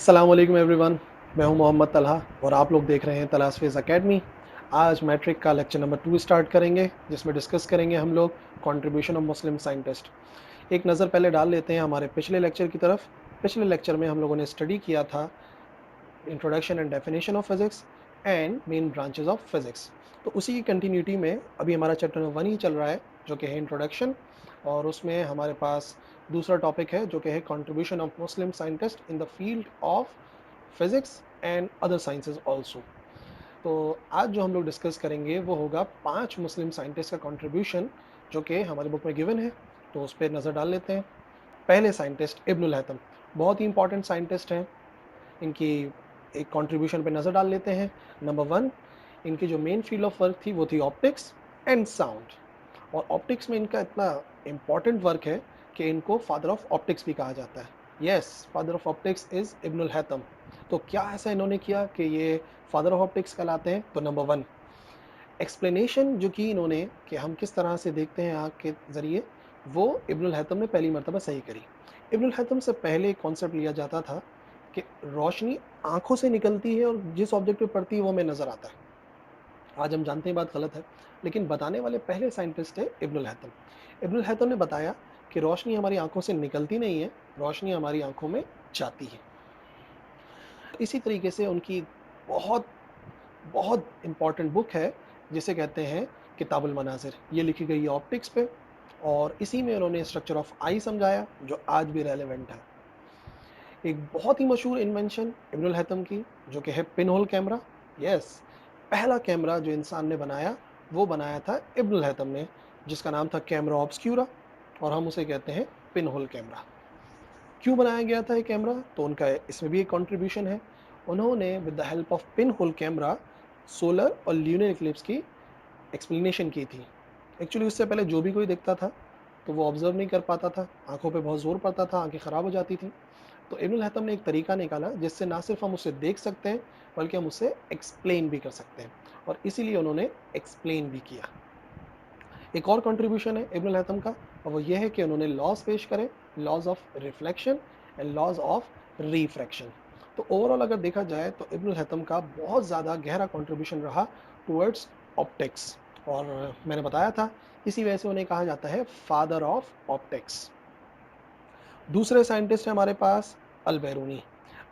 अस्सलाम वालेकुम एवरीवन। मैं हूं मोहम्मद तलहा और आप लोग देख रहे हैं तलाश फेज़ एकेडमी। आज मैट्रिक का लेक्चर नंबर 2 स्टार्ट करेंगे, जिसमें डिस्कस करेंगे हम लोग कंट्रीब्यूशन ऑफ मुस्लिम साइंटिस्ट। एक नज़र पहले डाल लेते हैं हमारे पिछले लेक्चर की तरफ। पिछले लेक्चर में हम लोगों ने स्टडी किया था introduction and definition of physics and main branches of physics. तो उसी की कंटिन्यूटी में अभी हमारा चैप्टर नंबर 1 ही चल रहा है, जो कि है इंट्रोडक्शन, और उसमें हमारे पास दूसरा टॉपिक है जो कि है contribution of Muslim scientist in the field of physics and other sciences also. तो आज जो हम लोग डिस्कस करेंगे वो होगा 5 मुस्लिम साइंटिस्ट का कंट्रीब्यूशन, जो कि हमारी बुक में गिवन है। तो उस पे नज़र डाल लेते हैं। पहले साइंटिस्ट इब्नुल हैथम, बहुत ही इंपॉर्टेंट साइंटिस्ट हैं। इनकी एक कंट्रीब्यूशन पे नज़र डाल लेते हैं। नंबर 1, इनकी जो मेन फील्ड ऑफ वर्क थी वो थी ऑप्टिक्स एंड साउंड। और ऑप्टिक्स में इनका इतना इम्पॉर्टेंट वर्क है कि इनको फादर ऑफ ऑप्टिक्स भी कहा जाता है। Yes, father of optics is Ibnul हैथम। तो क्या ऐसा इन्होंने किया कि ये फादर ऑफ ऑप्टिक्स कहलाते हैं? तो नंबर 1, एक्सप्लेनेशन जो की इन्होंने कि हम किस तरह से देखते हैं आँख के ज़रिए, वो इब्नुल हैथम ने पहली मर्तबा सही करी। इब्नुल हैथम से पहले एक कॉन्सेप्ट लिया जाता था कि रोशनी आँखों से निकलती है और जिस ऑब्जेक्ट पे पड़ती है वो हमें नज़र आता है। आज हम जानते हैं बात गलत है, लेकिन बताने वाले पहले साइंटिस्ट थे इब्नुल हैथम। इब्नुल हैथम ने बताया कि रोशनी हमारी आँखों से निकलती नहीं है, रोशनी हमारी आँखों में जाती है। इसी तरीके से उनकी बहुत बहुत इम्पोर्टेंट बुक है, जिसे कहते हैं किताबुल मनाज़िर। ये लिखी गई है ऑप्टिक्स पे, और इसी में उन्होंने स्ट्रक्चर ऑफ आई समझाया, जो आज भी रेलेवेंट है। एक बहुत ही मशहूर इन्वेंशन इब्नुल हैथम की, जो कि है पिन होल कैमरा। यस, पहला कैमरा जो इंसान ने बनाया वो बनाया था इब्नुल हैथम ने, जिसका नाम था कैमरा ऑब्सक्यूरा, और हम उसे कहते हैं पिन होल कैमरा। क्यों बनाया गया था ये कैमरा? तो उनका इसमें भी एक कंट्रीब्यूशन है। उन्होंने with the help of pin hole camera solar और ल्यूनर इक्लिप्स की एक्सप्लेनेशन की थी। एक्चुअली उससे पहले जो भी कोई देखता था तो वो ऑब्जर्व नहीं कर पाता था, आंखों पे बहुत ज़ोर पड़ता था, आंखें ख़राब हो जाती थी। तो इब्नुल हैथम ने एक तरीका निकाला जिससे ना सिर्फ हम उसे देख सकते हैं, बल्कि हम उसे एक्सप्लेन भी कर सकते हैं, और इसीलिए उन्होंने एक्सप्लेन भी किया। एक और कंट्रीब्यूशन है इब्नुल हैथम का, और वो ये है कि उन्होंने लॉज पेश करे, laws of reflection and laws of refraction. तो ओवरऑल अगर देखा जाए तो इब्नुल हैथम का बहुत ज़्यादा गहरा कंट्रीब्यूशन रहा टुवर्ड्स ऑप्टिक्स, और मैंने बताया था इसी वजह से उन्हें कहा जाता है फादर ऑफ ऑप्टिक्स। दूसरे साइंटिस्ट हैं हमारे पास अल बैरूनी।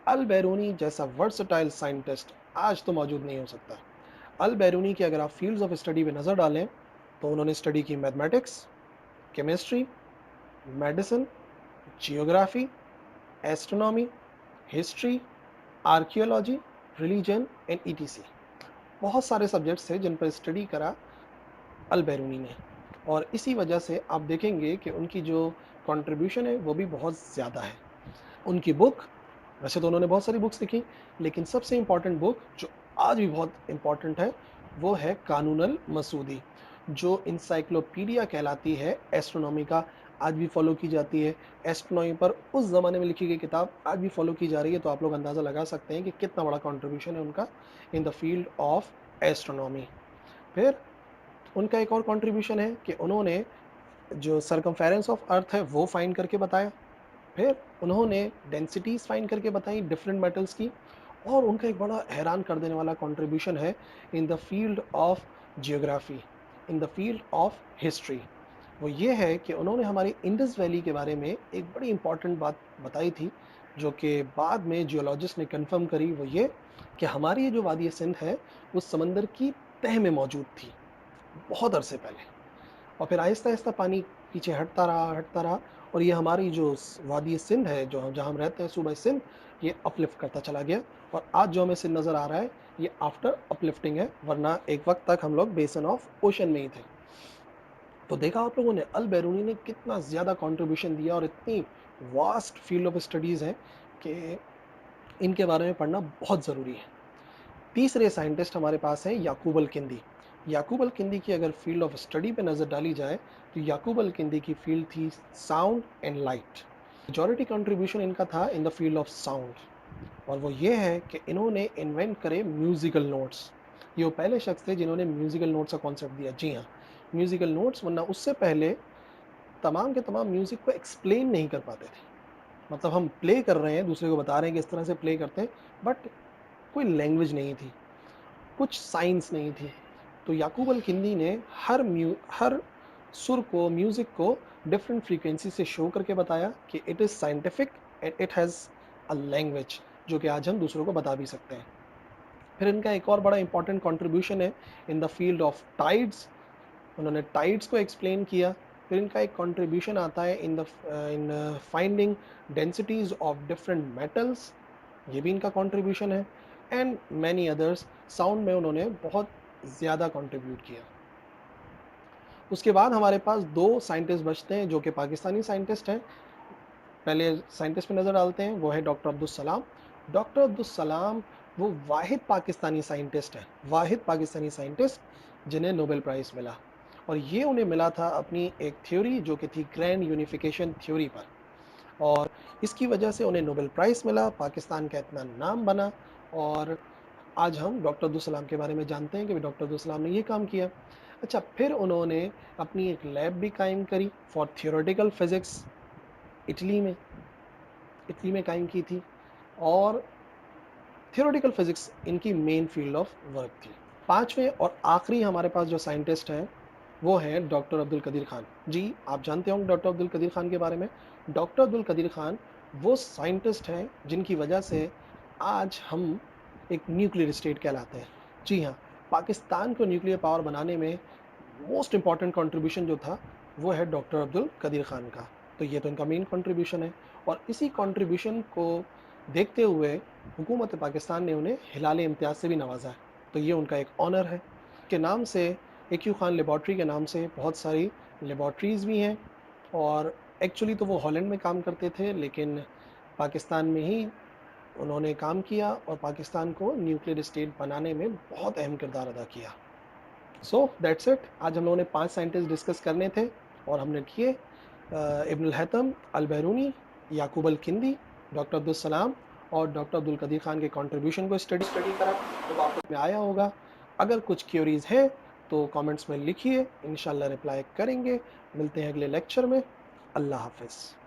अल बैरूनी जैसा वर्सटाइल साइंटिस्ट आज तो मौजूद नहीं हो सकता। अल बैरूनी की अगर आप फील्ड्स ऑफ स्टडी पे नज़र डालें तो उन्होंने स्टडी की mathematics, chemistry, medicine, geography, astronomy, history, archaeology, religion and etc. बहुत सारे सब्जेक्ट्स थे जिन पर स्टडी करा अल बैरूनी ने, और इसी वजह से आप देखेंगे कि उनकी जो कंट्रीब्यूशन है वो भी बहुत ज़्यादा है। उनकी बुक, वैसे तो उन्होंने बहुत सारी बुक्स लिखी, लेकिन सबसे इम्पॉर्टेंट बुक जो आज भी बहुत इम्पॉर्टेंट है वो है कानून अल मसूदी, जो इंसाइक्लोपीडिया कहलाती है एस्ट्रोनॉमी का। आज भी फॉलो की जाती है। एस्ट्रोनॉमी पर उस ज़माने में लिखी गई किताब आज भी फॉलो की जा रही है, तो आप लोग अंदाज़ा लगा सकते हैं कि कितना बड़ा कंट्रीब्यूशन है उनका in the field of astronomy. फिर उनका एक और कंट्रीब्यूशन है कि उन्होंने जो सरकमफेरेंस ऑफ अर्थ है वो फाइंड करके बताया। फिर उन्होंने डेंसिटीज़ फाइंड करके बताई डिफरेंट मेटल्स की। और उनका एक बड़ा हैरान कर देने वाला कंट्रीब्यूशन है in the field of geography, in the field of history. वो ये है कि उन्होंने हमारी इंडस वैली के बारे में एक बड़ी इंपॉर्टेंट बात बताई थी, जो कि बाद में जियोलॉजिस्ट ने कंफर्म करी। वो ये कि हमारी ये जो वादी सिंध है वो समंदर की तह में मौजूद थी बहुत अरसे पहले, और फिर आहिस्ता-आहिस्ता पानी पीछे हटता रहा, और ये हमारी जो वादी सिंध है, जो जहाँ हम रहते हैं, सूबा सिंध, ये अपलिफ्ट करता चला गया, और आज जो हमें सिंध नज़र आ रहा है ये आफ्टर अपलिफ्टिंग है, वरना एक वक्त तक हम लोग बेसन ऑफ ओशन में ही थे। तो देखा आप लोगों ने अल बैरूनी ने कितना ज़्यादा कंट्रीब्यूशन दिया, और इतनी वास्ट फील्ड ऑफ स्टडीज़ हैं कि इनके बारे में पढ़ना बहुत ज़रूरी है। तीसरे साइंटिस्ट हमारे पास हैं याकूब अल-किंदी। याकूब अल-किंदी की अगर फील्ड ऑफ स्टडी पे नज़र डाली जाए तो याकूब अल-किंदी की फील्ड थी sound and light. Majority contribution इनका था in the field of sound, और वो ये है कि इन्होंने इन्वेंट करे म्यूज़िकल नोट्स। ये वो पहले शख्स थे जिन्होंने म्यूज़िकल नोट्स का कॉन्सेप्ट दिया। जी हाँ, म्यूज़िकल नोट्स, वरना उससे पहले तमाम के तमाम म्यूज़िक को एक्सप्लेन नहीं कर पाते थे। मतलब हम प्ले कर रहे हैं, दूसरे को बता रहे हैं कि इस तरह से प्ले करते हैं, बट कोई लैंग्वेज नहीं थी, कुछ साइंस नहीं थी। तो याकूब अल-किंदी ने हर सुर को, म्यूज़िक को डिफरेंट फ्रीक्वेंसी से शो करके बताया कि it is scientific and it has a language, जो कि आज हम दूसरों को बता भी सकते हैं। फिर इनका एक और बड़ा इम्पोर्टेंट कंट्रीब्यूशन है in the field of tides. उन्होंने टाइड्स को एक्सप्लेन किया। फिर इनका एक कंट्रीब्यूशन आता है in finding densities of different metals, ये भी इनका कंट्रीब्यूशन है। एंड मैनी अदर्स, साउंड में उन्होंने बहुत ज़्यादा कंट्रीब्यूट किया। उसके बाद हमारे पास दो साइंटिस्ट बचते हैं जो कि पाकिस्तानी साइंटिस्ट हैं। पहले साइंटिस्ट पे नज़र डालते हैं, वो है डॉक्टर अब्दुल सलाम। डॉक्टर अब्दुल सलाम वो वाहिद पाकिस्तानी साइंटिस्ट जिन्हें नोबेल प्राइज़ मिला, और ये उन्हें मिला था अपनी एक थ्योरी जो कि थी ग्रैंड यूनिफिकेशन थ्योरी पर, और इसकी वजह से उन्हें नोबेल प्राइज़ मिला, पाकिस्तान का इतना नाम बना, और आज हम डॉक्टर अब्दुल सलाम के बारे में जानते हैं कि डॉक्टर अब्दुल सलाम ने ये काम किया। अच्छा, फिर उन्होंने अपनी एक लैब भी कायम करी फॉर थियोरेटिकल फिज़िक्स, इटली में इटली में कायम की थी, और थियोरेटिकल फिज़िक्स इनकी मेन फील्ड ऑफ वर्क थी। पाँचवें और आखिरी हमारे पास जो साइंटिस्ट हैं, वो हैं डॉक्टर अब्दुल कदीर खान। जी, आप जानते होंगे डॉक्टर अब्दुल कदीर खान के बारे में। डॉक्टर अब्दुल कदीर खान वो साइंटिस्ट हैं जिनकी वजह से आज हम एक न्यूक्लियर स्टेट कहलाते हैं। जी हाँ, पाकिस्तान को न्यूक्लियर पावर बनाने में मोस्ट इम्पोर्टेंट कंट्रीब्यूशन जो था, वो है डॉक्टर अब्दुल कदीर खान का। तो ये तो इनका मेन कंट्रीब्यूशन है, और इसी कंट्रीब्यूशन को देखते हुए हुकूमत पाकिस्तान ने उन्हें हिलाल इम्तियाज़ से भी नवाज़ा है। तो ये उनका एक ऑनर है। के नाम से, एक्यू खान लेबॉर्ट्री के नाम से बहुत सारी लेबॉर्ट्रीज़ भी हैं, और एक्चुअली तो वो हॉलैंड में काम करते थे, लेकिन पाकिस्तान में ही उन्होंने काम किया और पाकिस्तान को न्यूक्लियर स्टेट बनाने में बहुत अहम किरदार अदा किया। So that's it. आज हम लोगों ने 5 साइंटिस्ट डिस्कस करने थे, और हमने किए इब्नुल हैथम, अल-बैरूनी, याकूब अल-किंदी, डॉक्टर अब्दुल सलाम और डॉक्टर अब्दुल कदीर खान के कंट्रीब्यूशन को स्टडी करा, तो आपको में आया होगा। अगर कुछ क्वेरीज़ हैं, तो कमेंट्स में लिखिए, इंशाल्लाह रिप्लाई करेंगे। मिलते हैं अगले लेक्चर में। अल्लाह हाफ़िज़।